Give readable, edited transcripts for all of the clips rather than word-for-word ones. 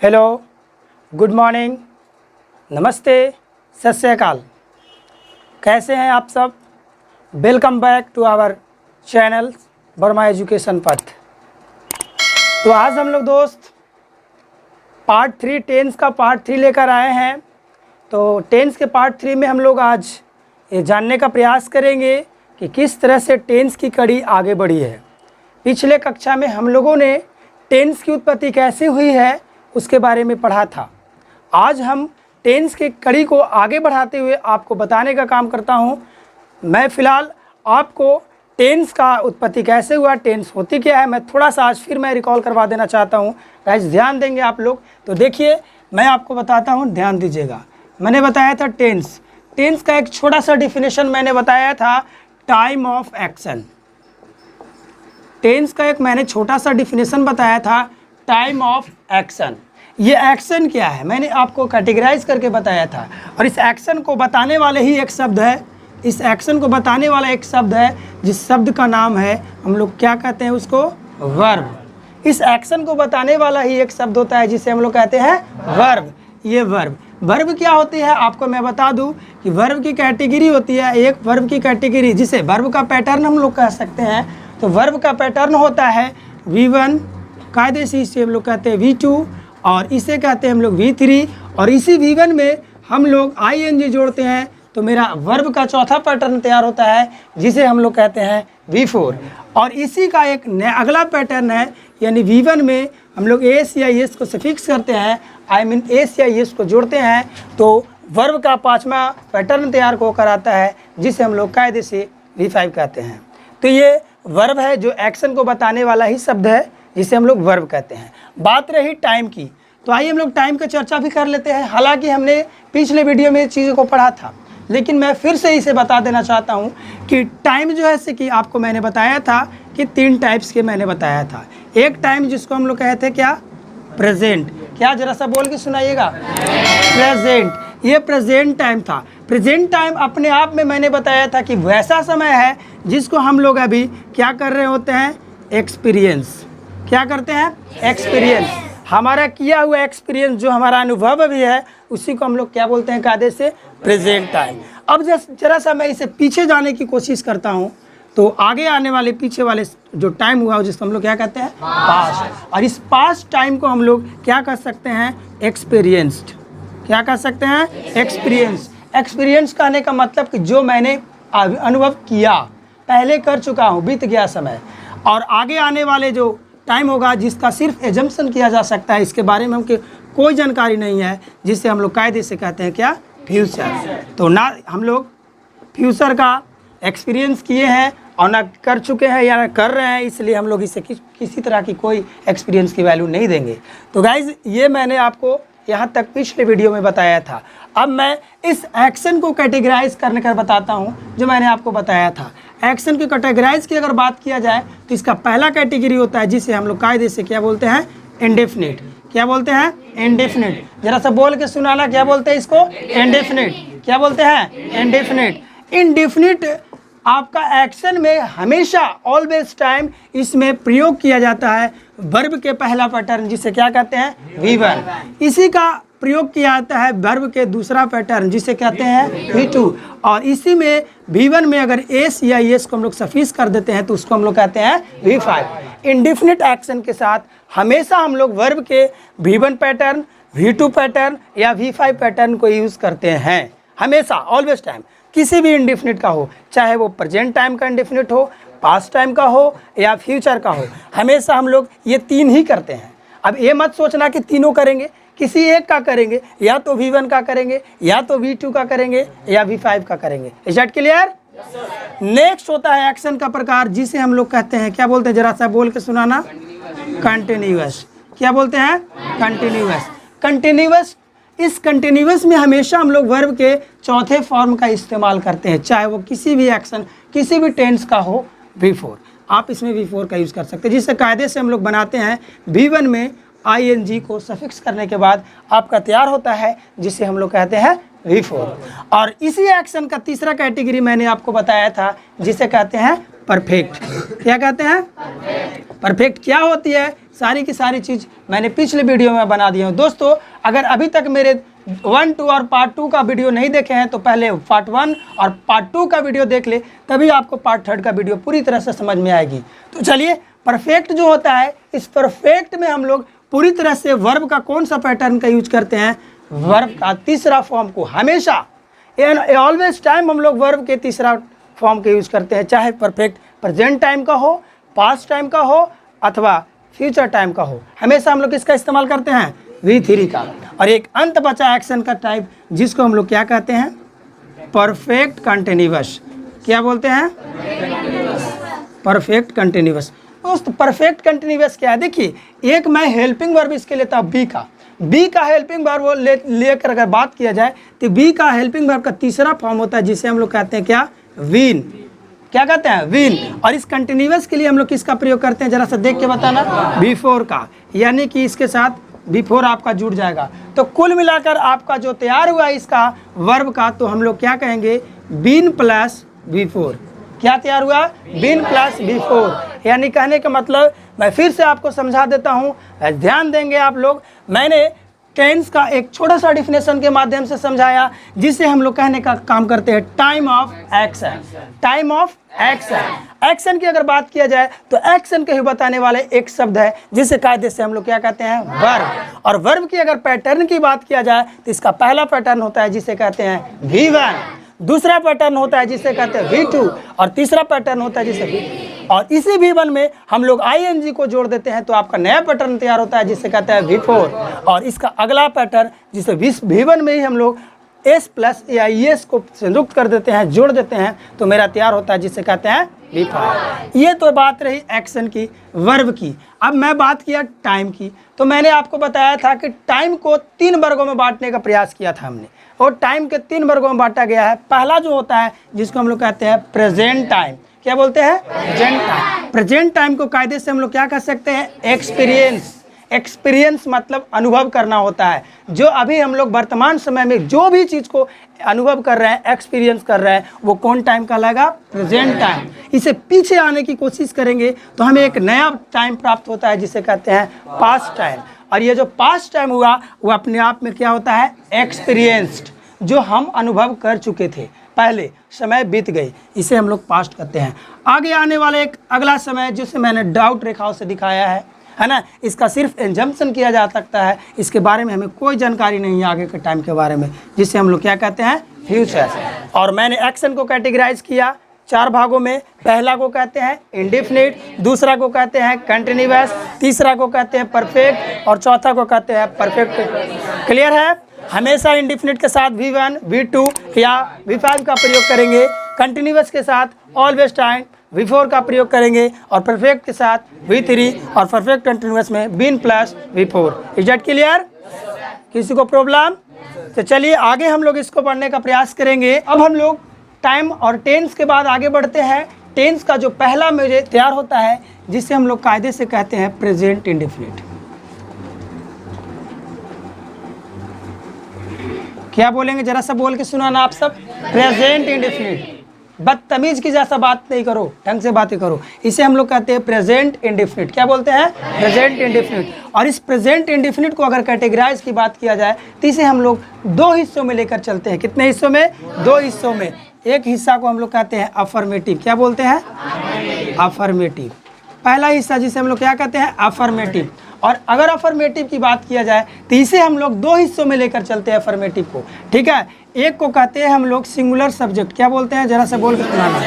Hello, good morning, नमस्ते, सत श्री अकाल। कैसे हैं आप सब? Welcome back to our channel Verma education Path. तो आज हम लोग दोस्त पार्ट 3 टेंस का पार्ट 3 लेकर आए हैं। तो टेंस के पार्ट 3 में हम लोग आज ये जानने का प्रयास करेंगे कि किस तरह से टेंस की कड़ी आगे बढ़ी है। पिछले कक्षा में हम लोगों ने टेंस की उत्पत्ति कैसे हुई है उसके बारे में पढ़ा था। आज हम टेंस की कड़ी को आगे बढ़ाते हुए आपको बताने का काम करता हूं। मैं फ़िलहाल आपको टेंस का उत्पत्ति कैसे हुआ, टेंस होती क्या है, मैं थोड़ा सा आज फिर मैं रिकॉल करवा देना चाहता हूं। गाइस ध्यान देंगे आप लोग। तो देखिए मैं आपको बताता हूं, ध्यान दीजिएगा। मैंने बताया था टेंस का एक छोटा सा डिफिनेशन मैंने बताया था, टाइम ऑफ एक्शन। टेंस का एक मैंने छोटा सा डिफिनेशन बताया था, टाइम ऑफ एक्शन। ये एक्शन क्या है मैंने आपको कैटेगराइज करके बताया था। और इस एक्शन को बताने वाले ही एक शब्द है, इस एक्शन को बताने वाला एक शब्द है जिस शब्द का नाम है, हम लोग क्या कहते हैं उसको, वर्ब। इस एक्शन को बताने वाला ही एक शब्द होता है जिसे हम लोग कहते हैं वर्ब। ये वर्ब क्या होती है आपको मैं बता दूं कि वर्ब की कैटेगरी होती है, एक वर्ब की कैटेगरी जिसे वर्ब का पैटर्न हम लोग कह सकते हैं। तो वर्ब का पैटर्न होता है V1, कायदे से इसे हम लोग कहते हैं V2 और इसे कहते हैं हम लोग V3 और इसी V1 में हम लोग ing जोड़ते हैं तो मेरा वर्ब का चौथा पैटर्न तैयार होता है जिसे हम लोग कहते हैं V4। और इसी का एक अगला पैटर्न है, यानी V1 में हम लोग एस या एस को सफिक्स करते हैं, एस या एस को जोड़ते हैं तो वर्ब का पांचवा पैटर्न तैयार होकर आता है जिसे हम लोग कायदे से V5 कहते हैं। तो ये वर्ब है जो एक्शन को बताने वाला ही शब्द है जिसे हम लोग वर्ब कहते हैं। बात रही टाइम की, तो आइए हम लोग टाइम का चर्चा भी कर लेते हैं। हालांकि हमने पिछले वीडियो में चीज़ों को पढ़ा था, लेकिन मैं फिर से इसे बता देना चाहता हूं कि टाइम जो है कि आपको मैंने बताया था कि 3 टाइप्स के मैंने बताया था। एक टाइम जिसको हम लोग कहते हैं क्या, प्रेजेंट। क्या जरा सा बोल के सुनाइएगा, प्रेजेंट। ये प्रेजेंट टाइम था। प्रेजेंट टाइम अपने आप में मैंने बताया था कि वैसा समय है जिसको हम लोग अभी क्या कर रहे होते हैं, एक्सपीरियंस। क्या करते हैं, एक्सपीरियंस। हमारा किया हुआ एक्सपीरियंस जो हमारा अनुभव भी है उसी को हम लोग क्या बोलते हैं, कायदे से प्रेजेंट टाइम। अब जरा सा मैं इसे पीछे जाने की कोशिश करता हूँ तो आगे आने वाले पीछे वाले जो टाइम हुआ जिसको हम लोग क्या कहते हैं, पास्ट। और इस पास्ट टाइम को हम लोग क्या कर सकते हैं, एक्सपीरियंस्ड। क्या कर सकते हैं, एक्सपीरियंस। एक्सपीरियंस कहने का मतलब कि जो मैंने अनुभव किया, पहले कर चुका हूँ, बीत गया समय। और आगे आने वाले जो टाइम होगा जिसका सिर्फ एजम्पशन किया जा सकता है, इसके बारे में हमको कोई जानकारी नहीं है, जिसे हम लोग कायदे से कहते हैं क्या, फ्यूचर। तो ना हम लोग फ्यूचर का एक्सपीरियंस किए हैं और ना कर चुके हैं या ना कर रहे हैं, इसलिए हम लोग इसे किसी तरह की कोई एक्सपीरियंस की वैल्यू नहीं देंगे। तो गाइज ये मैंने आपको यहाँ तक पिछले वीडियो में बताया था। अब मैं इस एक्शन को कैटेगराइज करने का बताता हूँ जो मैंने आपको बताया था। एक्शन की कैटेगराइज की अगर बात किया जाए तो इसका पहला कैटेगरी होता है जिसे हम लोग कायदे से क्या बोलते हैं, इंडेफिनिट। क्या बोलते हैं, इंडेफिनिट। जरा सा बोल के सुनाना, क्या बोलते हैं इसको, इंडेफिनिट। क्या बोलते हैं, इंडेफिनिट। इंडेफिनिट आपका एक्शन में हमेशा ऑलवेज टाइम इसमें प्रयोग किया जाता है वर्ब के पहला पैटर्न जिसे क्या कहते हैं, V1। इसी का प्रयोग किया जाता है वर्ब के दूसरा पैटर्न जिसे कहते हैं V2। और इसी में V1 में अगर एस या एस को हम लोग सफिक्स कर देते हैं तो उसको हम लोग कहते हैं V5। इंडेफिनिट एक्शन के साथ हमेशा हम लोग वर्ब के V1 पैटर्न, V2 पैटर्न या V5 पैटर्न को यूज़ करते हैं हमेशा, ऑलवेज टाइम। किसी भी इंडेफिनिट का हो, चाहे वो प्रेजेंट टाइम का इंडेफिनिट हो, पास्ट टाइम का हो या फ्यूचर का हो, हमेशा हम लोग ये 3 ही करते हैं। अब ये मत सोचना कि तीनों करेंगे, किसी एक का करेंगे, या तो V1 का करेंगे, या तो V2 का करेंगे, या V5 का करेंगे। Is that clear? नेक्स्ट होता है एक्शन का प्रकार जिसे हम लोग कहते हैं, क्या बोलते हैं, जरा सा बोल के सुनाना, कंटिन्यूअस। क्या बोलते हैं, कंटिन्यूअस। कंटिन्यूअस, इस कंटिन्यूअस में हमेशा हम लोग वर्ब के चौथे फॉर्म का इस्तेमाल करते हैं, चाहे वो किसी भी एक्शन, किसी भी टेंस का हो, V4। आप इसमें V4 का यूज़ कर सकते हैं, जिससे कायदे से हम लोग बनाते हैं V1 में ing को सफिक्स करने के बाद आपका तैयार होता है जिसे हम लोग कहते हैं V4। और इसी एक्शन का तीसरा कैटेगरी मैंने आपको बताया था जिसे कहते हैं परफेक्ट। क्या कहते हैं? परफेक्ट क्या होती है, सारी की सारी चीज़ मैंने पिछले वीडियो में बना दी हूँ। दोस्तों अगर अभी तक मेरे 1, 2 और पार्ट 2 का वीडियो नहीं देखे हैं तो पहले पार्ट 1 और पार्ट 2 का वीडियो देख ले, तभी आपको पार्ट 3 का वीडियो पूरी तरह से समझ में आएगी। तो चलिए, परफेक्ट जो होता है, इस परफेक्ट में हम लोग पूरी तरह से वर्ब का कौन सा पैटर्न का यूज करते हैं? वर्ब का तीसरा फॉर्म को हमेशा ऑलवेज टाइम हम लोग वर्ब के तीसरा फॉर्म के यूज करते हैं, चाहे परफेक्ट प्रेजेंट टाइम का हो, पास्ट टाइम का हो अथवा फ्यूचर टाइम का हो, हमेशा हम लोग इसका इस्तेमाल करते हैं V3 का। और एक अंत बचा एक्शन का टाइप जिसको हम लोग क्या कहते हैं? Perfect continuous. क्या बोलते हैं? Perfect continuous. दोस्त परफेक्ट कंटिन्यूअस क्या है? देखिए, एक मैं हेल्पिंग वर्ब इसके लेता हूँ बी का हेल्पिंग वर्ब लेकर अगर बात किया जाए तो बी का हेल्पिंग वर्ब का तीसरा फॉर्म होता है जिसे हम लोग कहते हैं क्या? विन। क्या कहते हैं? विन। और इस कंटिन्यूअस के लिए हम लोग किसका प्रयोग करते हैं, जरा सा देख के बताना? V4 का, यानी कि इसके साथ V4 आपका जुड़ जाएगा। तो कुल मिलाकर आपका जो तैयार हुआ इसका वर्ब का, तो हम लोग क्या कहेंगे? Been plus V4। क्या तैयार हुआ? Been plus V4। यानी कहने का मतलब, मैं फिर से आपको समझा देता हूँ, ध्यान देंगे आप लोग। मैंने टेंस का एक छोटा सा डिफिनेशन के माध्यम से समझाया जिसे हम लोग कहने का काम करते हैं time of action. Time of action. Action की अगर बात किया जाए तो एक्शन के ही बताने वाले एक शब्द है जिसे कायदे से हम लोग क्या कहते हैं? वर्ब। और वर्ब की अगर पैटर्न की बात किया जाए तो इसका पहला पैटर्न होता है जिसे कहते हैं V1, दूसरा पैटर्न होता है जिसे कहते हैं V2 और तीसरा पैटर्न होता है जिसे V। और इसी V1 में हम लोग ING को जोड़ देते हैं तो आपका नया पैटर्न तैयार होता है जिसे कहते हैं V4। और इसका अगला पैटर्न जिसे V1 में ही हम लोग S प्लस AIS को संयुक्त कर देते हैं, जोड़ देते हैं, तो मेरा तैयार होता है जिसे कहते हैं V5। ये तो बात रही एक्शन की, वर्ब की। अब मैं बात किया टाइम की, तो मैंने आपको बताया था कि टाइम को 3 वर्गों में बांटने का प्रयास किया था हमने, और टाइम के 3 वर्गों में बांटा गया है। पहला जो होता है जिसको हम लोग कहते हैं प्रेजेंट टाइम। क्या बोलते हैं? Present time. प्रेजेंट टाइम को कायदे से हम लोग क्या कह सकते हैं? एक्सपीरियंस। एक्सपीरियंस मतलब अनुभव करना होता है। जो अभी हम लोग वर्तमान समय में जो भी चीज़ को अनुभव कर रहे हैं, एक्सपीरियंस कर रहे हैं, वो कौन टाइम कहलाएगा? Present time. इसे पीछे आने की कोशिश करेंगे तो हमें एक नया टाइम प्राप्त होता है जिसे कहते हैं पास्ट टाइम। और ये जो पास्ट टाइम हुआ वो अपने आप में क्या होता है? एक्सपीरियंस्ड, जो हम अनुभव कर चुके थे, पहले समय बीत गई, इसे हम लोग पास्ट कहते हैं। आगे आने वाले एक अगला समय जिसे मैंने डाउट रेखाओं से दिखाया है ना, इसका सिर्फ एजम्पशन किया जा सकता है, इसके बारे में हमें कोई जानकारी नहीं है आगे के टाइम के बारे में, जिसे हम लोग क्या कहते हैं? फ्यूचर। और मैंने एक्शन को कैटेगराइज किया 4 भागों में। पहला को कहते हैं इंडेफिनिट, दूसरा को कहते हैं कंटिन्यूअस, तीसरा को कहते हैं परफेक्ट और चौथा को कहते हैं परफेक्ट। क्लियर है? हमेशा इंडेफिनिट के साथ V1, V2 या V5 का प्रयोग करेंगे, कंटिन्यूअस के साथ ऑलवेज टाइम V4 का प्रयोग करेंगे और परफेक्ट के साथ V3 और परफेक्ट कंटिन्यूअस में been plus V4। Is that clear? किसी को प्रॉब्लम? तो चलिए आगे हम लोग इसको पढ़ने का प्रयास करेंगे। अब हम लोग टाइम और टेंस के बाद आगे बढ़ते हैं। टेंस का जो पहला मुझे तैयार होता है जिसे हम लोग कायदे से कहते हैं प्रेजेंट इंडेफिनिट। क्या बोलेंगे? जरा सा बोल के सुनाना आप सब। Present indefinite. बदतमीज की जैसा बात नहीं करो, ढंग से बातें करो। इसे हम लोग कहते हैं प्रेजेंट इंडेफिनिट। क्या बोलते हैं? Present indefinite. और इस प्रेजेंट इंडेफिनिट को अगर कैटेगराइज की बात किया जाए तो इसे हम लोग 2 हिस्सों में लेकर चलते हैं। कितने हिस्सों में? 2 हिस्सों में। एक हिस्सा को हम लोग कहते हैं अफर्मेटिव। क्या बोलते हैं? अफर्मेटिव। पहला हिस्सा जिसे हम लोग क्या कहते हैं? अफर्मेटिव। और अगर अफर्मेटिव की बात किया जाए तो इसे हम लोग 2 हिस्सों में लेकर चलते हैं अफर्मेटिव को। ठीक है? एक को कहते हैं हम लोग सिंगुलर सब्जेक्ट। क्या बोलते हैं? जरा सा बोल के सुनाना।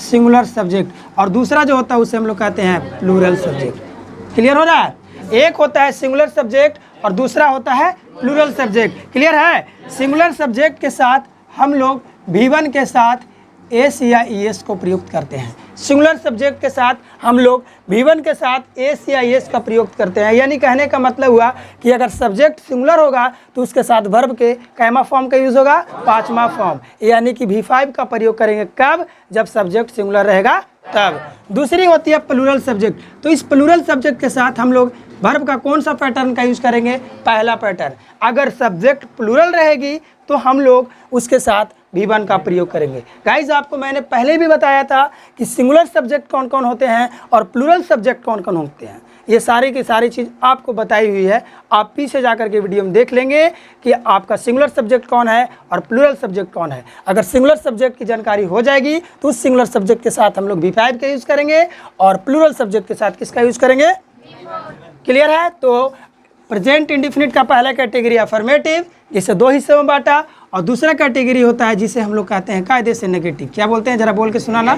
Singular subject. और दूसरा जो होता है उसे हम लोग कहते हैं प्लूरल सब्जेक्ट। क्लियर हो रहा है? एक होता है सिंगुलर सब्जेक्ट और दूसरा होता है प्लूरल सब्जेक्ट। क्लियर है? सिंगुलर सब्जेक्ट के साथ हम लोग V1 के साथ एस या ES को प्रयुक्त करते हैं। सिंगुलर सब्जेक्ट के साथ हम लोग V1 के साथ एस या ES का प्रयोग करते हैं। यानी कहने का मतलब हुआ कि अगर सब्जेक्ट सिंगुलर होगा तो उसके साथ वर्ब के कैमा फॉर्म का यूज़ होगा? 5वां फॉर्म, यानी कि V5 का प्रयोग करेंगे। कब? जब सब्जेक्ट सिंगुलर रहेगा तब। दूसरी होती है प्लूरल सब्जेक्ट। तो इस प्लूरल सब्जेक्ट के साथ हम लोग वर्ब का कौन सा पैटर्न का यूज़ करेंगे? पहला पैटर्न। अगर सब्जेक्ट प्लूरल रहेगी तो हम लोग उसके साथ V1 का प्रयोग करेंगे। गाइज आपको मैंने पहले भी बताया था कि सिंगुलर सब्जेक्ट कौन कौन होते हैं और प्लूरल सब्जेक्ट कौन कौन होते हैं। ये सारी की सारी चीज़ आपको बताई हुई है। आप पीछे जाकर के वीडियो में देख लेंगे कि आपका सिंगुलर सब्जेक्ट कौन है और प्लूरल सब्जेक्ट कौन है। अगर सिंगुलर सब्जेक्ट की जानकारी हो जाएगी तो उस सिंगुलर सब्जेक्ट के साथ हम लोग V5 का यूज़ करेंगे और प्लूरल सब्जेक्ट के साथ किसका यूज़ करेंगे? क्लियर है? तो प्रेजेंट इंडिफिनिट का पहला कैटेगरी अफर्मेटिव, जिसे दो हिस्सों में बांटा, और दूसरा कैटेगरी होता है जिसे हम लोग कहते हैं कायदे से नेगेटिव। क्या बोलते हैं? जरा बोल के सुनाना।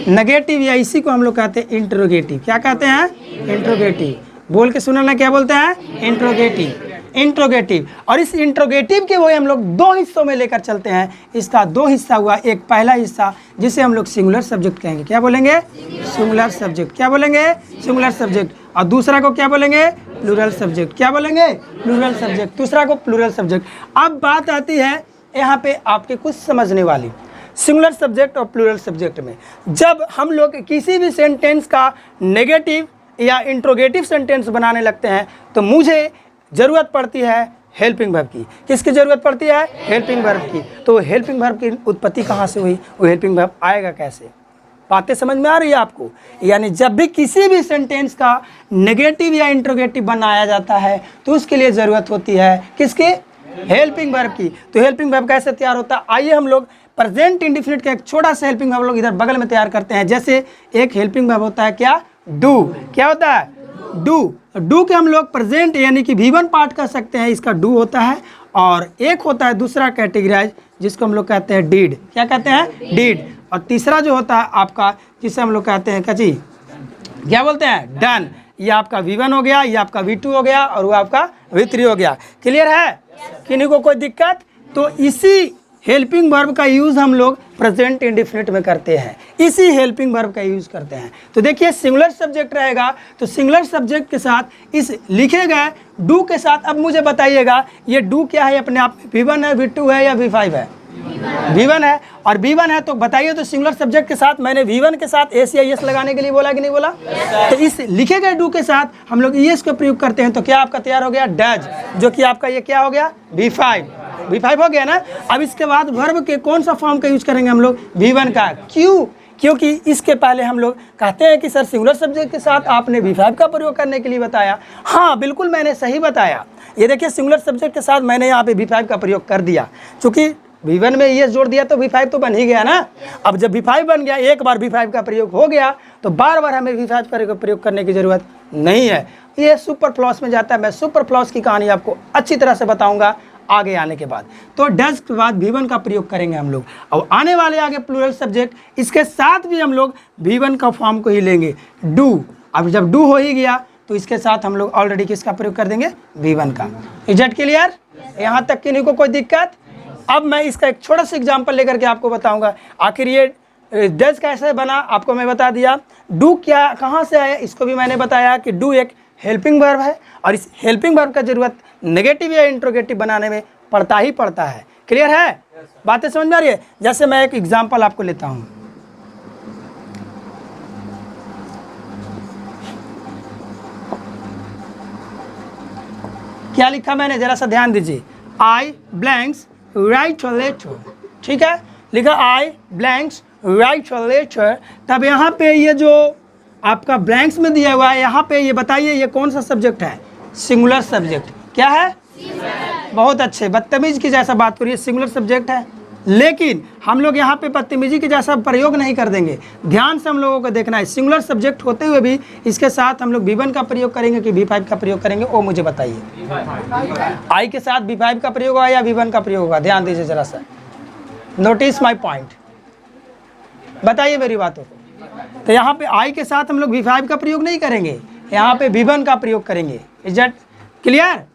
नेगेटिव, या इसी को हम लोग कहते हैं इंट्रोगेटिव। क्या कहते हैं? इंट्रोगेटिव। बोल के सुनाना, क्या बोलते हैं? इंट्रोगेटिव। इंट्रोगेटिव। और इस इंट्रोगेटिव के वही हम लोग दो हिस्सों में लेकर चलते हैं। इसका दो हिस्सा हुआ, एक पहला हिस्सा जिसे हम लोग सिंगुलर सब्जेक्ट कहेंगे। क्या बोलेंगे? Singular subject. क्या बोलेंगे? Singular subject. और दूसरा को क्या बोलेंगे? Plural subject. क्या बोलेंगे? Plural subject. दूसरा को प्लूरल सब्जेक्ट। अब बात आती है यहाँ पे आपके कुछ समझने वाली, सिंगुलर सब्जेक्ट और प्लूरल सब्जेक्ट में। जब हम लोग किसी भी सेंटेंस का नेगेटिव या इंट्रोगेटिव सेंटेंस बनाने लगते हैं तो मुझे ज़रूरत पड़ती है हेल्पिंग वर्ब की। किसकी ज़रूरत पड़ती है? हेल्पिंग वर्ब की। तो हेल्पिंग वर्ब की उत्पत्ति कहाँ से हुई? वो हेल्पिंग वर्ब आएगा कैसे? बातें समझ में आ रही है आपको? यानी जब भी किसी भी सेंटेंस का नेगेटिव या इंट्रोगेटिव बनाया जाता है तो उसके लिए ज़रूरत होती है किसकी? हेल्पिंग वर्ब की। तो हेल्पिंग वर्ब कैसे तैयार होता है? आइए हम लोग प्रेजेंट इंडिफिनिट का एक छोटा सा हेल्पिंग वर्ब लोग इधर बगल में तैयार करते हैं। जैसे एक हेल्पिंग वर्ब होता है क्या? डू। क्या होता है? डू। डू के हम लोग प्रेजेंट यानी कि V1 पार्ट कर सकते हैं, इसका डू होता है। और एक होता है दूसरा कैटेगराइज जिसको हम लोग कहते हैं डीड। क्या कहते हैं? डीड। और तीसरा जो होता है आपका, जिसे हम लोग कहते हैं कची, क्या बोलते हैं? डन। ये आपका V1 हो गया, ये आपका V2 हो गया और वो आपका V3 हो गया। क्लियर है? किन्हीं को कोई दिक्कत? तो इसी हेल्पिंग वर्ब का यूज़ हम लोग प्रेजेंट इंडिफिनिट में करते हैं, इसी हेल्पिंग वर्ब का यूज़ करते हैं। तो देखिए सिंगुलर सब्जेक्ट रहेगा तो सिंगुलर सब्जेक्ट के साथ इस लिखे गए डू के साथ, अब मुझे बताइएगा ये डू क्या है अपने आप में? V1 है, V2 है या V5 है? V1 है। और V1 है तो बताइए, तो सिंगुलर सब्जेक्ट के साथ मैंने V1 के साथ एस या यस लगाने के लिए बोला कि नहीं बोला? तो इस लिखे गए डू के साथ हम लोग यस का प्रयोग करते हैं तो क्या आपका तैयार हो गया? डज, जो कि आपका ये क्या हो गया? V5 हो गया ना। अब इसके बाद वर्ब के कौन सा फॉर्म का यूज करेंगे हम लोग? V1 का। क्यों? क्योंकि इसके पहले हम लोग कहते हैं कि सर सिंगुलर सब्जेक्ट के साथ आपने V5 का प्रयोग करने के लिए बताया। हाँ बिल्कुल मैंने सही बताया। ये देखिए सिंगुलर सब्जेक्ट के साथ मैंने यहाँ पे V5 का प्रयोग कर दिया। चूँकि V1 में ये जोड़ दिया तो V5 तो बन ही गया ना। अब जब V5 बन गया, एक बार V5 का प्रयोग हो गया तो बार बार हमें V5 का प्रयोग करने की ज़रूरत नहीं है। ये सुपर फ्लॉस में जाता है। मैं सुपर फ्लॉस की कहानी आपको अच्छी तरह से बताऊंगा आगे आने के बाद। तो डज के बाद V1 का प्रयोग करेंगे हम लोग। और आने वाले आगे प्लूरल सब्जेक्ट, इसके साथ भी हम लोग V1 का फॉर्म को ही लेंगे, डू। अब जब डू हो ही गया तो इसके साथ हम लोग ऑलरेडी किसका प्रयोग कर देंगे? V1 का। Is it clear? यहाँ तक किन्हीं को कोई दिक्कत? अब मैं इसका एक छोटा सा एग्जाम्पल लेकर के आपको बताऊंगा आखिर ये डज कैसे बना। आपको मैं बता दिया। डू क्या कहाँ से आया इसको भी मैंने बताया कि डू एक हेल्पिंग वर्ब है और इस हेल्पिंग वर्ब का जरूरत नेगेटिव या इंट्रोगेटिव बनाने में पड़ता ही पड़ता है। क्लियर है? बातें समझ में आ रही है? जैसे मैं एक एग्जाम्पल आपको लेता हूँ। क्या लिखा मैंने, जरा सा ध्यान दीजिए। आई ब्लैंक्स राइट अ लेटर। ठीक है, लिखा आई ब्लैंक्स राइट अ लेटर। तब यहाँ पे ये जो आपका ब्लैंक्स में दिया हुआ है, यहाँ पे ये बताइए ये कौन सा सब्जेक्ट है? Singular subject. क्या है? बहुत अच्छे, बदतमीज की जैसा बात करिए, सिंगुलर सब्जेक्ट है। लेकिन हम लोग यहाँ पे बदतमीजी के जैसा प्रयोग नहीं कर देंगे। ध्यान से हम लोगों को देखना है, सिंगुलर सब्जेक्ट होते हुए भी इसके साथ हम लोग V1 का प्रयोग करेंगे कि V5 का प्रयोग करेंगे, वो मुझे बताइए। आई के साथ V5 का प्रयोग होगा या V1 का प्रयोग होगा? ध्यान दीजिए जरा सा, नोटिस माई पॉइंट, बताइए मेरी बातों को। तो यहाँ पे आई के साथ हम लोग V5 का प्रयोग नहीं करेंगे, यहाँ पे V1 का प्रयोग करेंगे। Is that clear?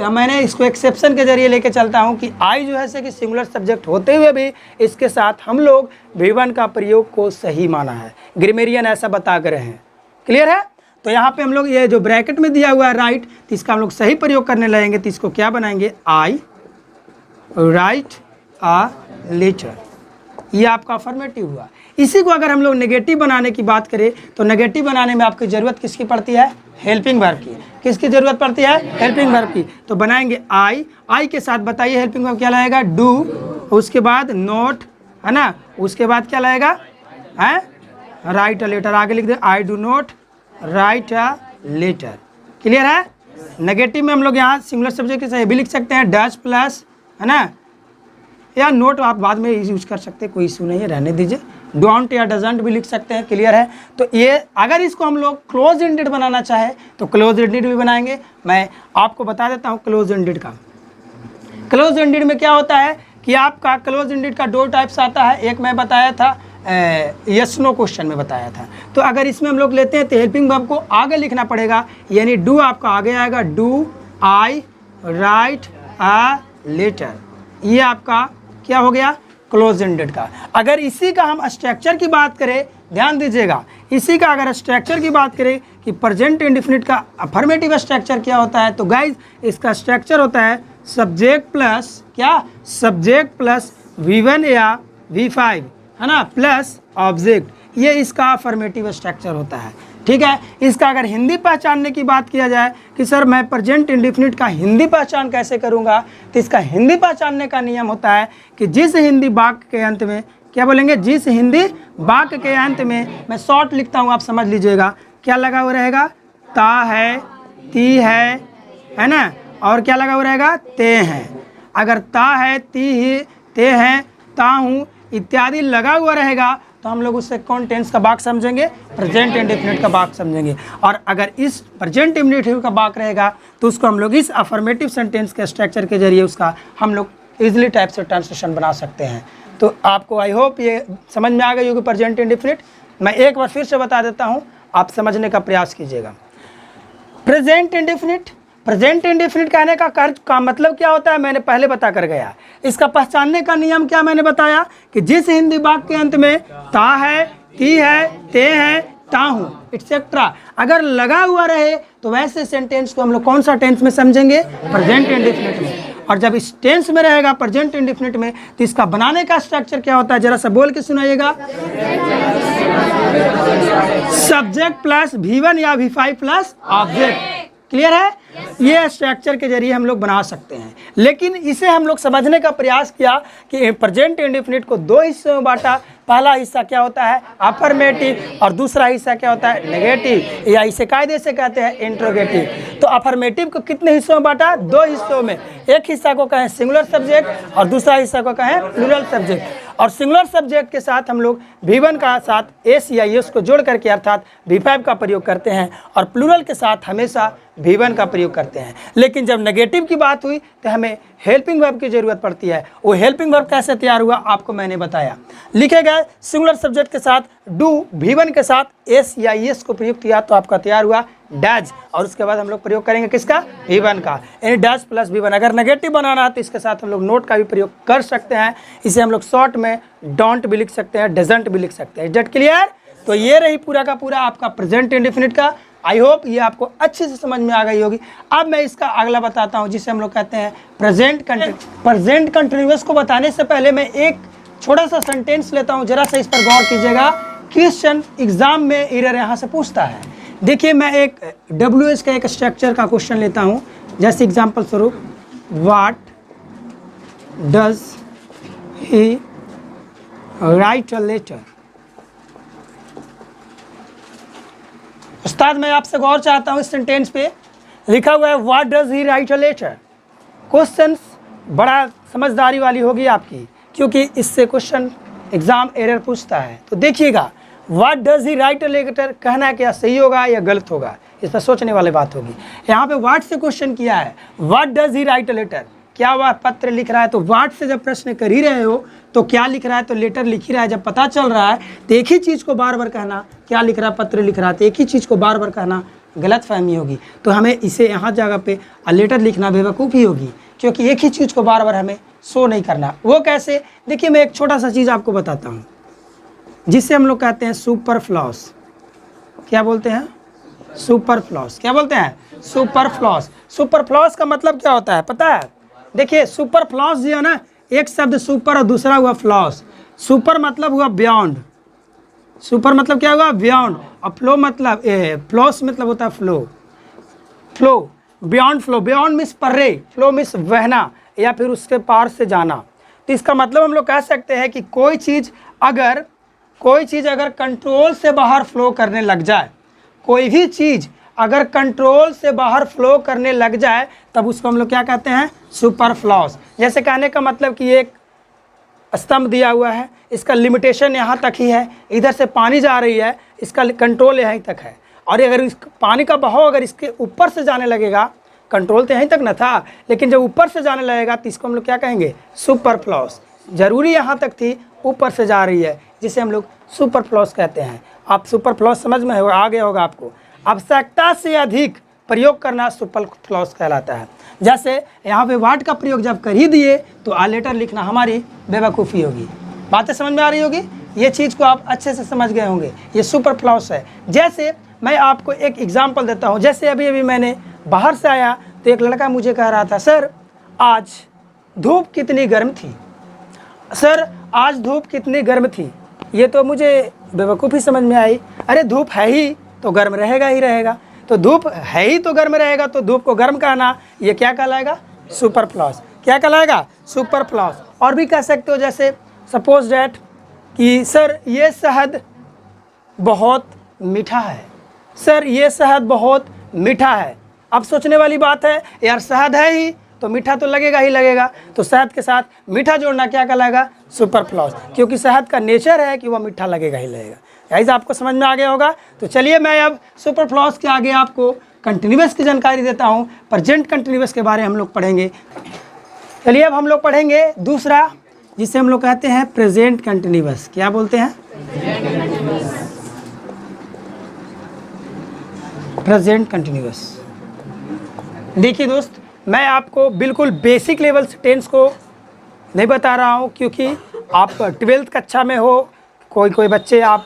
मैंने इसको एक्सेप्शन के जरिए लेके चलता हूँ कि आई जो है से कि सिंगुलर सब्जेक्ट होते हुए भी इसके साथ हम लोग V1 का प्रयोग को सही माना है। ग्रामरियन ऐसा बता कर रहे हैं। क्लियर है? तो यहाँ पे हम लोग ये जो ब्रैकेट में दिया हुआ है राइट, तो इसका हम लोग सही प्रयोग करने लगेंगे। तो इसको क्या बनाएंगे? आई राइट अ लेटर। ये आपका अफर्मेटिव हुआ। इसी को अगर हम लोग नेगेटिव बनाने की बात करें तो नेगेटिव बनाने में आपकी ज़रूरत किसकी पड़ती है? हेल्पिंग वर्ब की। किसकी जरूरत पड़ती है? हेल्पिंग वर्ब की। तो बनाएंगे आई के साथ, बताइए हेल्पिंग वर्ब क्या लाएगा? डू, उसके बाद नोट, है ना, उसके बाद क्या लाएगा? है राइट अ लेटर। आगे लिख दे I do not write a letter. Clear है? नेगेटिव में हम लोग यहाँ सिंगुलर सब्जेक्ट के साथ भी लिख सकते हैं डज प्लस, है ना, या नोट आप बाद में यूज कर सकते हैं, कोई इशू नहीं है, रहने दीजिए। डोंट या डजंट भी लिख सकते हैं। क्लियर है? तो ये अगर इसको हम लोग क्लोज एंडेड बनाना चाहे तो क्लोज एंडेड भी बनाएंगे। मैं आपको बता देता हूँ क्लोज एंडेड का। क्लोज एंडेड में क्या होता है कि आपका क्लोज एंडेड का 2 टाइप्स आता है। एक मैं बताया था यस नो क्वेश्चन में बताया था। तो अगर इसमें हम लोग लेते हैं तो हेल्पिंग वर्ब को आगे लिखना पड़ेगा, यानी डू आपका आगे आएगा, do I write a letter. ये आपका क्या हो गया? क्लोज एंडेड का। अगर इसी का हम स्ट्रक्चर की बात करें, ध्यान दीजिएगा, इसी का अगर स्ट्रक्चर की बात करें कि प्रेजेंट इंडेफिनिट का अफर्मेटिव स्ट्रक्चर क्या होता है, तो गाइज इसका स्ट्रक्चर होता है सब्जेक्ट प्लस क्या? सब्जेक्ट प्लस V1 या V5, है ना, प्लस ऑब्जेक्ट। ये इसका अफर्मेटिव स्ट्रक्चर होता है। ठीक है? इसका अगर हिंदी पहचानने की बात किया जाए कि सर मैं प्रेजेंट इंडेफिनिट का हिंदी पहचान कैसे करूंगा, तो इसका हिंदी पहचानने का नियम होता है कि जिस हिंदी वाक्य के अंत में क्या बोलेंगे? जिस हिंदी वाक्य के अंत में, मैं शॉर्ट लिखता हूँ आप समझ लीजिएगा, क्या लगा हुआ रहेगा? ता है, ती है ना, और क्या लगा हुआ रहेगा? ते हैं। अगर ता है, ती ही, ते हैं, ता हूँ इत्यादि लगा हुआ रहेगा तो हम लोग उससे कौन टेंस का वाक्य समझेंगे? प्रेजेंट इंडेफिनिट का वाक्य समझेंगे। और अगर इस प्रेजेंट इंडेफिनिट का वाक्य रहेगा तो उसको हम लोग इस अफर्मेटिव सेंटेंस के स्ट्रक्चर के जरिए उसका हम लोग इजीली टाइप से ट्रांसलेशन बना सकते हैं। तो आपको आई होप ये समझ में आ गई होगी प्रेजेंट इंडेफिनिट। मैं एक बार फिर से बता देता हूँ, आप समझने का प्रयास कीजिएगा। प्रेजेंट इंडेफिनिट, प्रेजेंट इंडेफिनिट कहने का मतलब क्या होता है मैंने पहले बता कर गया। इसका पहचानने का नियम क्या मैंने बताया कि जिस हिंदी वाक्य के अंत में ता है, ती है, ते है, ता हूँ एक्सेट्रा अगर लगा हुआ रहे तो वैसे सेंटेंस को हम लोग कौन सा टेंस में समझेंगे? प्रेजेंट इंडेफिनिट में। और जब इस टेंस में रहेगा प्रेजेंट इंडेफिनिट में तो इसका बनाने का स्ट्रक्चर क्या होता है? जरा सा बोल के सुनाइएगा। सब्जेक्ट प्लस V1 या V5 प्लस ऑब्जेक्ट। क्लियर है? ये स्ट्रक्चर के जरिए हम लोग बना सकते हैं। लेकिन इसे हम लोग समझने का प्रयास किया कि प्रेजेंट इंडेफिनिट को 2 हिस्सों में बांटा। पहला हिस्सा क्या होता है? अफर्मेटिव, और दूसरा हिस्सा क्या होता है? नेगेटिव, या इसे कायदे से कहते हैं इंट्रोगेटिव। तो अफर्मेटिव को कितने हिस्सों में बांटा? 2 हिस्सों में। एक हिस्सा को कहें सिंगुलर सब्जेक्ट और दूसरा हिस्सा को कहें प्लूरल सब्जेक्ट। और सिंगुलर सब्जेक्ट के साथ हम लोग V1 का साथ एस या एस को जोड़ करके अर्थात V5 का प्रयोग करते हैं, और प्लूरल के साथ हमेशा V1 का प्रयोग करते हैं। लेकिन जब नेगेटिव की बात हुई तो हमें हेल्पिंग वर्ब की जरूरत पड़ती है। वो हेल्पिंग वर्ब कैसे तैयार हुआ आपको मैंने बताया। लिखे गए सिंगुलर सब्जेक्ट के साथ डू, V1 के साथ एस या एस को प्रयोग किया तो आपका तैयार हुआ डैज, और उसके बाद हम लोग प्रयोग करेंगे किसका? V1 का, यानी डैज प्लस V1। अगर नेगेटिव बनाना है तो इसके साथ हम लोग नोट का भी प्रयोग कर सकते हैं। इसे हम लोग शॉर्ट में डोंट भी लिख सकते हैं, डजंट भी लिख सकते हैं। जट क्लियर? तो ये रही पूरा का पूरा आपका प्रेजेंट इंडेफिनिट का। आई होप ये आपको अच्छे से समझ में आ गई होगी। अब मैं इसका अगला बताता हूँ जिसे हम लोग कहते हैं प्रेजेंट कंटिन्यूअस को बताने से पहले मैं एक छोटा सा सेंटेंस लेता हूँ, जरा सा इस पर गौर कीजिएगा। क्वेश्चन एग्जाम में एरर यहाँ से पूछता है। देखिए मैं एक WH का एक स्ट्रक्चर का क्वेश्चन लेता हूँ, जैसे एग्जाम्पल स्वरूप what does he write a letter. उस्ताद मैं आपसे गौर चाहता हूँ, इस सेंटेंस पे लिखा हुआ है what does he write a letter. Question बड़ा समझदारी वाली होगी आपकी, क्योंकि इससे क्वेश्चन एग्जाम एरर पूछता है। तो देखिएगा what does he write a letter कहना क्या सही होगा या गलत होगा, इस पर सोचने वाली बात होगी। यहाँ पे व्हाट से क्वेश्चन किया है, what does he write a letter, क्या वह पत्र लिख रहा है? तो व्हाट से जब प्रश्न कर ही रहे हो तो क्या लिख रहा है? तो लेटर लिख ही रहा है। जब पता चल रहा है तो एक ही चीज़ को बार बार कहना, क्या लिख रहा है? पत्र लिख रहा है। तो एक ही चीज़ को बार बार कहना गलत फहमी होगी। तो हमें इसे यहाँ जगह पे लेटर लिखना बेवकूफ़ी होगी, क्योंकि एक ही चीज़ को बार बार हमें शो नहीं करना। वो कैसे? देखिए मैं एक छोटा सा चीज़ आपको बताता हूँ, जिसे हम लोग कहते हैं सुपरफ्लॉस। क्या बोलते हैं? सुपरफ्लॉस। क्या बोलते हैं? सुपरफ्लॉस। सुपरफ्लॉस का मतलब क्या होता है पता है? देखिए सुपरफ्लॉस जो है ना, एक शब्द सुपर और दूसरा हुआ फ्लॉस। सुपर मतलब हुआ बियॉन्ड, सुपर मतलब क्या हुआ? बियॉन्ड, और फ्लो मतलब फ्लॉस मतलब होता है फ्लो। फ्लो, बियॉन्ड मीन्स पर्रे, फ्लो मीन्स बहना या फिर उसके पार से जाना। तो इसका मतलब हम लोग कह सकते हैं कि कोई चीज़ अगर कंट्रोल से बाहर फ्लो करने लग जाए, कोई भी चीज़ अगर कंट्रोल से बाहर फ्लो करने लग जाए तब उसको हम लोग क्या कहते हैं, सुपरफ्लूस। जैसे कहने का मतलब कि एक स्तंभ दिया हुआ है, इसका लिमिटेशन यहाँ तक ही है, इधर से पानी जा रही है, इसका कंट्रोल यहीं तक है, और अगर इस पानी का बहाव अगर इसके ऊपर से जाने लगेगा, कंट्रोल तो यहीं तक न था, लेकिन जब ऊपर से जाने लगेगा तो इसको हम लोग क्या कहेंगे, सुपरफ्लूस। जरूरी यहाँ तक थी, ऊपर से जा रही है, जिसे हम लोग सुपरफ्लूस कहते हैं। आप सुपरफ्लूस समझ में आ गया होगा आपको। आवश्यकता से अधिक प्रयोग करना सुपरफ्लूस कहलाता है। जैसे यहाँ पे वाट का प्रयोग जब कर ही दिए तो आ लेटर लिखना हमारी बेवकूफ़ी होगी। बातें समझ में आ रही होगी, ये चीज़ को आप अच्छे से समझ गए होंगे, ये सुपरफ्लूस है। जैसे मैं आपको एक एग्जांपल देता हूँ। जैसे अभी मैंने बाहर से आया तो एक लड़का मुझे कह रहा था, सर आज धूप कितनी गर्म थी, सर आज धूप कितनी गर्म थी। ये तो मुझे बेवकूफ़ी समझ में आई, अरे धूप है ही तो गर्म रहेगा ही रहेगा, तो धूप है ही तो गर्म रहेगा, तो धूप को गर्म कहना ये क्या कहलाएगा, सुपरफ्लूस। क्या कहलाएगा, सुपरफ्लूस। और भी कह सकते हो, जैसे सपोज डैट कि सर ये शहद बहुत मीठा है, सर ये शहद बहुत मीठा है। अब सोचने वाली बात है, यार शहद है ही तो मीठा तो लगेगा ही लगेगा, तो शहद के साथ मीठा जोड़ना क्या कहलाएगा, सुपरफ्लूस, क्योंकि शहद का नेचर है कि वह मीठा लगेगा ही लगेगा। गाइस आपको समझ में आ गया होगा। तो चलिए मैं अब सुपरफ्लूस के आगे आपको कंटिन्यूअस की जानकारी देता हूँ। प्रेजेंट कंटिन्यूअस के बारे में हम लोग पढ़ेंगे। चलिए अब हम लोग पढ़ेंगे दूसरा, जिसे हम लोग कहते हैं प्रेजेंट कंटिन्यूअस। क्या बोलते हैं, प्रेजेंट कंटिन्यूअस। देखिए दोस्त, मैं आपको बिल्कुल बेसिक लेवल से टेंस को नहीं बता रहा हूँ, क्योंकि आप 12th कक्षा में हो, कोई बच्चे आप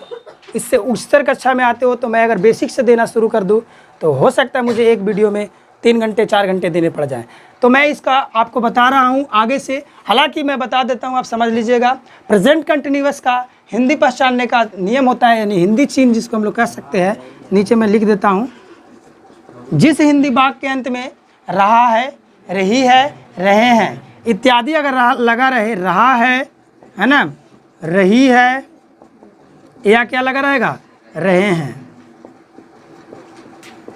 इससे उच्चतर कक्षा में आते हो, तो मैं अगर बेसिक से देना शुरू कर दूँ तो हो सकता है मुझे एक वीडियो में 3 घंटे 4 घंटे देने पड़ जाएं। तो मैं इसका आपको बता रहा हूँ आगे से। हालांकि मैं बता देता हूँ, आप समझ लीजिएगा। प्रेजेंट कंटिन्यूअस का हिंदी पहचानने का नियम होता है, यानी हिंदी चिन्ह जिसको हम लोग कह सकते हैं। नीचे मैं लिख देता हूँ, जिस हिंदी वाक्य के अंत में रहा है, रही है, रहे हैं इत्यादि अगर लगा रहे, रहा है ना, रही है, या क्या लगा रहेगा, रहे हैं,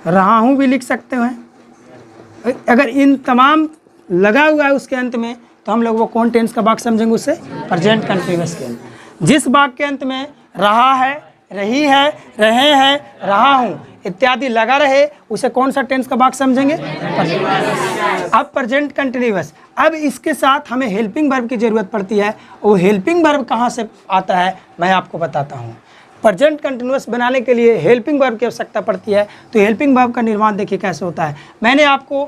रहा हूँ भी लिख सकते हैं। अगर इन तमाम लगा हुआ है उसके अंत में, तो हम लोग वो कौन टेंस का वाक्य समझेंगे, उससे प्रेजेंट कंटिन्यूअस के अंत। जिस वाक्य के अंत में रहा है, रही है, रहे हैं, रहा हूँ इत्यादि लगा रहे, उसे कौन सा टेंस का वाक्य समझेंगे, अब प्रेजेंट कंटिन्यूअस। अब इसके साथ हमें हेल्पिंग वर्ब की ज़रूरत पड़ती है। वो हेल्पिंग वर्ब कहाँ से आता है मैं आपको बताता हूँ। प्रेजेंट कंटिन्यूअस बनाने के लिए हेल्पिंग वर्ब की आवश्यकता पड़ती है। तो हेल्पिंग वर्ब का निर्माण देखिए कैसे होता है। मैंने आपको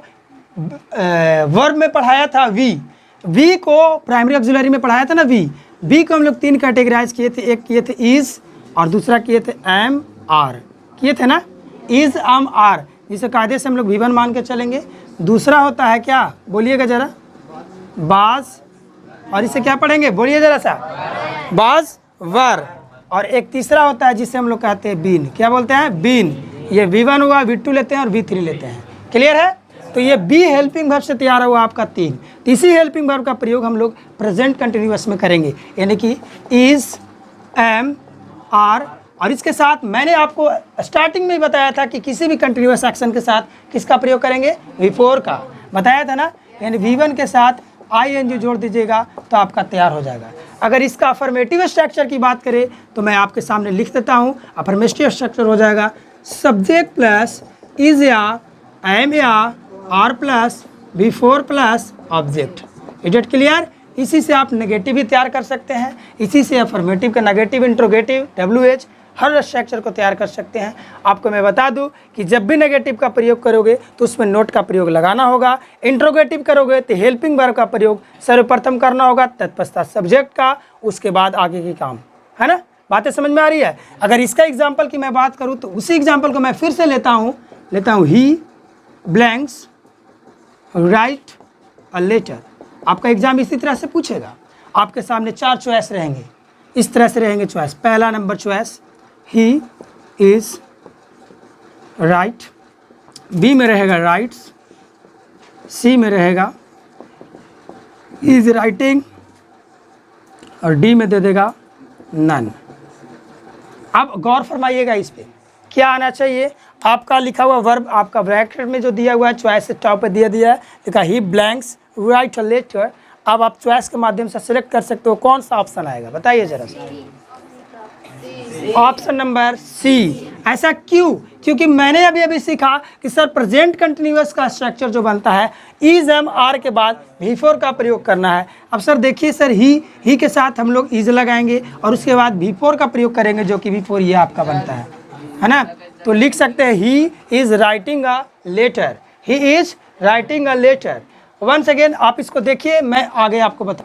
वर्ब में पढ़ाया था वी को प्राइमरी ऑक्सिलरी में पढ़ाया था ना। वी को हम लोग 3 कैटेगराइज किए थे। एक किए थे इज़, और दूसरा किए थे एम आर, किए थे ना, इज़ एम आर, जिसे कायदे से हम लोग V1 मान के चलेंगे। दूसरा होता है क्या, बोलिएगा ज़रा, बाज, और इसे क्या पढ़ेंगे, बोलिए ज़रा सा, बाज वर। और एक तीसरा होता है जिसे हम लोग कहते हैं बीन। क्या बोलते हैं, बीन। ये V1 हुआ, V2 लेते हैं और V3 लेते हैं। क्लियर है। तो ये बी हेल्पिंग वर्ब से तैयार हुआ आपका 3। इसी हेल्पिंग वर्ब का प्रयोग हम लोग प्रेजेंट कंटिन्यूअस में करेंगे, यानी कि इज़, एम, आर। और इसके साथ मैंने आपको स्टार्टिंग में ही बताया था कि किसी भी कंटिन्यूअस एक्शन के साथ किसका प्रयोग करेंगे, V4 का बताया था ना। यानी V1 के साथ ING जोड़ दीजिएगा तो आपका तैयार हो जाएगा। अगर इसका अफर्मेटिव स्ट्रक्चर की बात करें तो मैं आपके सामने लिख देता हूँ। अफर्मेटिव स्ट्रक्चर हो जाएगा सब्जेक्ट प्लस इज या एम या are plus V4 plus object. Is it clear. इसी से आप नेगेटिव भी तैयार कर सकते हैं, इसी से अफर्मेटिव का नेगेटिव, इंट्रोगेटिव, WH हर स्ट्रक्चर को तैयार कर सकते हैं। आपको मैं बता दूं कि जब भी नेगेटिव का प्रयोग करोगे तो उसमें नोट का प्रयोग लगाना होगा। इंट्रोगेटिव करोगे तो हेल्पिंग वर्ब का प्रयोग सर्वप्रथम करना होगा, तत्पश्चात सब्जेक्ट का, उसके बाद आगे की काम, है ना। बातें समझ में आ रही है। अगर इसका एग्जाम्पल की मैं बात करूँ तो उसी एग्जाम्पल को मैं फिर से लेता हूँ ही ब्लैंक्स राइट अ लेटर। आपका एग्जाम इसी तरह से पूछेगा। आपके सामने 4 चॉइस रहेंगे, इस तरह से रहेंगे चॉइस। पहला number choice, he is write B में रहेगा राइट्स, सी में रहेगा इज राइटिंग और डी में दे देगा नन। अब गौर फरमाइएगा इस पे क्या आना चाहिए। आपका लिखा हुआ वर्ब आपका ब्रैकेट में जो दिया हुआ है चॉइस टॉप पे दिया है, लिखा ही ब्लैंक्स राइट अ लेटर। अब आप चॉइस के माध्यम से सिलेक्ट कर सकते हो कौन सा ऑप्शन आएगा, बताइए जरा सा। Option number C. ऐसा क्यों? क्योंकि मैंने अभी सीखा कि सर प्रेजेंट कंटिन्यूअस का स्ट्रक्चर जो बनता है इज एम आर के बाद V4 का प्रयोग करना है। अब सर देखिए सर ही के साथ हम लोग इज लगाएंगे और उसके बाद V4 का प्रयोग करेंगे जो कि V4 ये आपका बनता है ना। तो लिख सकते हैं he is writing a letter, he is writing a letter. Once again आप इसको देखिए, मैं आगे आपको बता।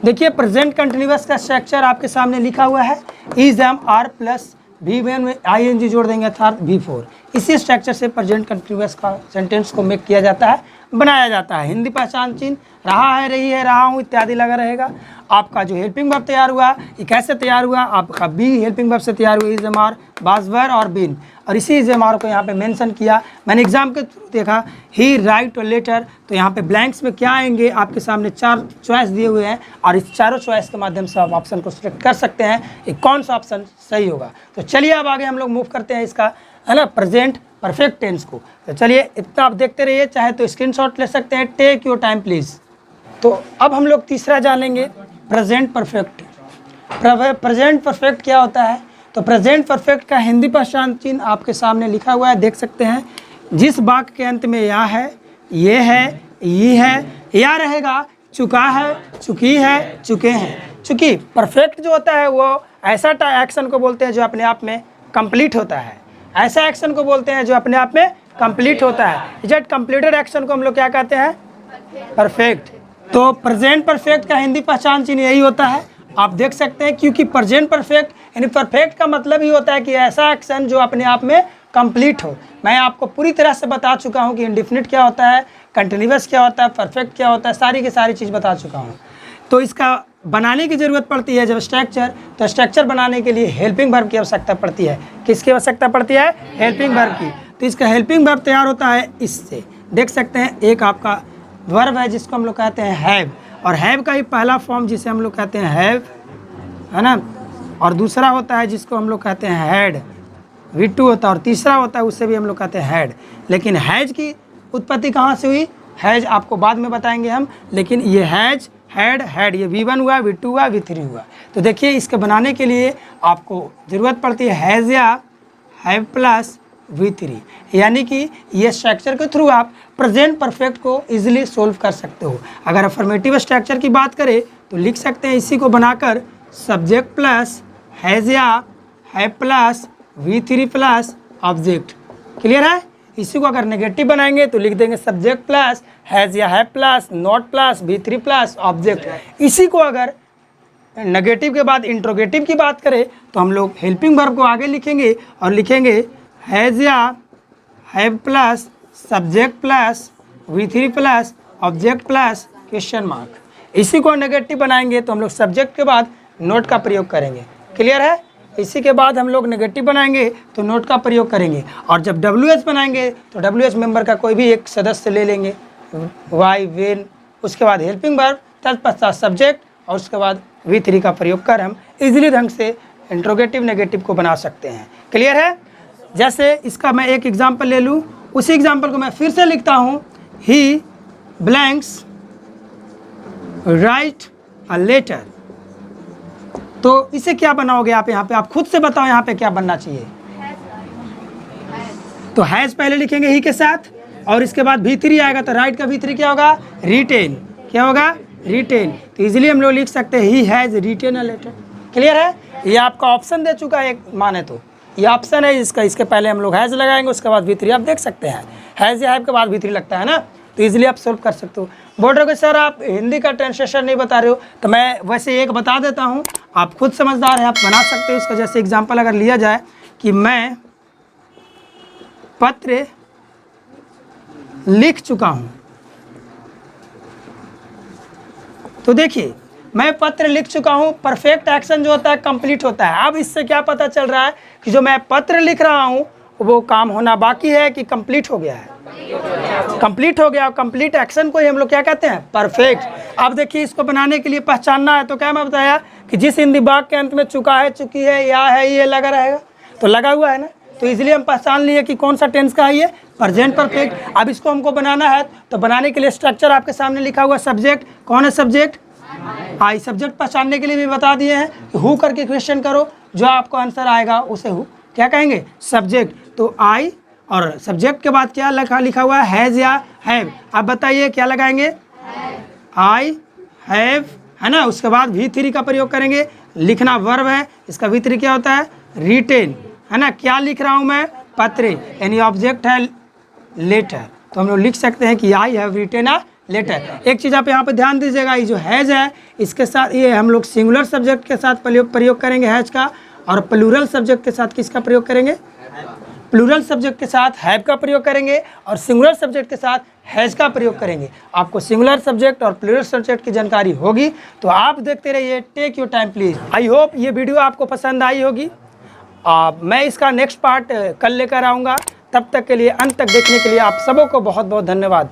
देखिए प्रेजेंट कंटिन्यूअस का स्ट्रक्चर आपके सामने लिखा हुआ है is M R plus V1 में ING जोड़ देंगे अर्थात V4। इसी स्ट्रक्चर से प्रेजेंट कंटिन्यूअस का सेंटेंस को मेक किया जाता है, बनाया जाता है। हिंदी पहचान चिन्ह रहा है, रही है, रहा हूँ इत्यादि लगा रहेगा। आपका जो हेल्पिंग वर्ब तैयार हुआ ये कैसे तैयार हुआ, आपका बी हेल्पिंग वर्ब से तैयार हुआ इज एम आर बाजवर और बिन, और इसी इज एम आर को यहाँ पे मेंशन किया। मैंने एग्जाम के थ्रू देखा ही राइट लेटर, तो यहाँ पे ब्लैंक्स में क्या आएंगे आपके सामने 4 चॉइस दिए हुए हैं और इस चारों चॉइस के माध्यम से आप ऑप्शन को सिलेक्ट कर सकते हैं कि कौन सा ऑप्शन सही होगा। तो चलिए अब आगे हम लोग मूव करते हैं इसका है ना प्रेजेंट परफेक्ट टेंस को। तो चलिए इतना आप देखते रहिए, चाहे तो स्क्रीनशॉट ले सकते हैं, टेक योर टाइम प्लीज़। तो अब हम लोग तीसरा जानेंगे प्रेजेंट परफेक्ट। प्रेजेंट परफेक्ट क्या होता है? तो प्रेजेंट परफेक्ट का हिंदी पहचान चिन्ह आपके सामने लिखा हुआ है, देख सकते हैं। जिस वाक्य के अंत में या है, ये है, ये है, या रहेगा चुका है, चुकी है, चुके हैं। चूँकि परफेक्ट जो होता है वो ऐसा एक्शन को बोलते हैं जो अपने आप में कंप्लीट होता है, ऐसा एक्शन को बोलते हैं जो अपने आप में कंप्लीट होता है। जेट कंप्लीटेड एक्शन को हम लोग क्या कहते हैं? परफेक्ट। तो प्रेजेंट परफेक्ट का हिंदी पहचान चिन्ह यही होता है, आप देख सकते हैं। क्योंकि प्रेजेंट परफेक्ट यानी परफेक्ट का मतलब ही होता है कि ऐसा एक्शन जो अपने आप में कंप्लीट हो। मैं आपको पूरी तरह से बता चुका हूं कि इंडेफिनिट क्या होता है, कंटिन्यूअस क्या होता है, परफेक्ट क्या होता है, सारी की सारी चीज़ बता चुका हूं। तो इसका बनाने की ज़रूरत पड़ती है जब स्ट्रक्चर, तो स्ट्रक्चर बनाने के लिए हेल्पिंग वर्ब की आवश्यकता पड़ती है। किसकी आवश्यकता पड़ती है? हेल्पिंग वर्ब की। तो इसका हेल्पिंग वर्ब तैयार होता है इससे, देख सकते हैं। एक आपका वर्ब है जिसको हम लोग कहते हैं हैव, और हैव का ही पहला फॉर्म जिसे हम लोग कहते हैं हैव, है ना, और दूसरा होता है जिसको हम लोग कहते हैं हैड, V2 होता है, और तीसरा होता है उससे भी हम लोग कहते हैं हैड। लेकिन हैज की उत्पत्ति कहाँ से हुई? हैज आपको बाद में बताएंगे हम, लेकिन ये हैज, हैड, हैड, ये V1 हुआ, V2 हुआ, V3 हुआ। तो देखिए इसके बनाने के लिए आपको ज़रूरत पड़ती है हैज़ या हैव प्लस V3, यानी कि ये स्ट्रक्चर के थ्रू आप प्रेजेंट परफेक्ट को इजीली सोल्व कर सकते हो। अगर अफर्मेटिव स्ट्रक्चर की बात करें तो लिख सकते हैं इसी को बनाकर सब्जेक्ट प्लस हैज़ या have plus V3 plus object. Clear है? इसी को अगर नेगेटिव बनाएंगे तो लिख देंगे सब्जेक्ट प्लस हैज़ या have plus not plus V3 plus object. इसी को अगर नेगेटिव के बाद इंट्रोगेटिव की बात करें तो हम लोग हेल्पिंग वर्ब को आगे लिखेंगे और लिखेंगे हैज़ या have plus subject plus V3 plus object plus question mark. इसी को नेगेटिव बनाएंगे तो हम लोग सब्जेक्ट के बाद नोट का प्रयोग करेंगे। क्लियर है? इसी के बाद हम लोग नेगेटिव बनाएंगे तो नोट का प्रयोग करेंगे, और जब WH बनाएंगे तो WH मेंबर का कोई भी एक सदस्य ले लेंगे, वाई, वेन, उसके बाद हेल्पिंग वर्ब, तत्पश्चात सब्जेक्ट, और उसके बाद V3 का प्रयोग कर हम इजीली ढंग से इंट्रोगेटिव नेगेटिव को बना सकते हैं। क्लियर है? जैसे इसका मैं एक एग्जाम्पल ले लूँ, उसी एग्जाम्पल को मैं फिर से लिखता हूँ, ही ब्लैंक्स राइट अ लेटर। तो इसे क्या बनाओगे आप? यहाँ पे आप खुद से बताओ यहाँ पे क्या बनना चाहिए। तो हैज़ पहले लिखेंगे ही के साथ, और इसके बाद V3 आएगा तो राइट का V3 क्या होगा? रिटेन। क्या होगा? रिटेन। तो इजीली हम लोग लिख सकते हैं he has written a letter. Clear है? ये आपका ऑप्शन दे चुका है एक माने तो, ये ऑप्शन है इसका। इसके पहले हम लोग हैज़ लगाएंगे, उसके बाद V3 आप देख सकते हैं, हैज़ या हैव के बाद V3 लगता है ना, तो इजीली आप सोल्व कर सकते हो। बोल रहे हो कि सर आप हिंदी का ट्रांसलेशन नहीं बता रहे हो, तो मैं वैसे एक बता देता हूँ, आप खुद समझदार हैं, आप बना सकते हो इसका। जैसे एग्जांपल अगर लिया जाए कि मैं पत्र लिख चुका हूँ, तो देखिए मैं पत्र लिख चुका हूँ, परफेक्ट एक्शन जो होता है कंप्लीट होता है। अब इससे क्या पता चल रहा है कि जो मैं पत्र लिख रहा हूँ वो काम होना बाकी है कि कंप्लीट हो गया है? कंप्लीट हो गया। कंप्लीट एक्शन को ही हम लोग क्या कहते हैं? परफेक्ट। अब देखिए इसको बनाने के लिए पहचानना है, तो क्या मैं बताया कि जिस हिंदी वाक्य के अंत में चुका है, चुकी है, या है, ये लगा रहेगा, तो लगा हुआ है ना, तो इसलिए हम पहचान लिए कि कौन सा टेंस का है ये? Present perfect. अब इसको हमको बनाना है, तो बनाने के लिए स्ट्रक्चर आपके सामने लिखा हुआ सब्जेक्ट। कौन है सब्जेक्ट? आई। सब्जेक्ट पहचानने के लिए भी बता दिए हैं कि हु करके क्वेश्चन करो, जो आपको आंसर आएगा उसे हु क्या कहेंगे? सब्जेक्ट। तो आई और सब्जेक्ट के बाद क्या लिखा हुआ है? हैज़ या हैव। अब बताइए क्या लगाएंगे? आई हैव, है ना। उसके बाद V3 का प्रयोग करेंगे। लिखना वर्ब है, इसका V3 क्या होता है? रिटेन, है ना। क्या लिख रहा हूँ मैं? पत्र, यानी ऑब्जेक्ट है लेटर। तो हम लोग लिख सकते हैं कि I have written a letter. एक चीज़ आप यहाँ पे ध्यान दीजिएगा, ये जो हैज़ है इसके साथ ये हम लोग सिंगुलर सब्जेक्ट के साथ प्रयोग करेंगे हैज़ का, और प्लूरल सब्जेक्ट के साथ किसका प्रयोग करेंगे? प्लूरल सब्जेक्ट के साथ हैव का प्रयोग करेंगे, और सिंगुलर सब्जेक्ट के साथ हैज़ का प्रयोग करेंगे। आपको सिंगुलर सब्जेक्ट और प्लूरल सब्जेक्ट की जानकारी होगी, तो आप देखते रहिए। Take your time please. I hope ये वीडियो आपको पसंद आई होगी। मैं इसका नेक्स्ट पार्ट कल लेकर आऊँगा। तब तक के लिए, अंत तक देखने के लिए आप सबों को बहुत बहुत धन्यवाद।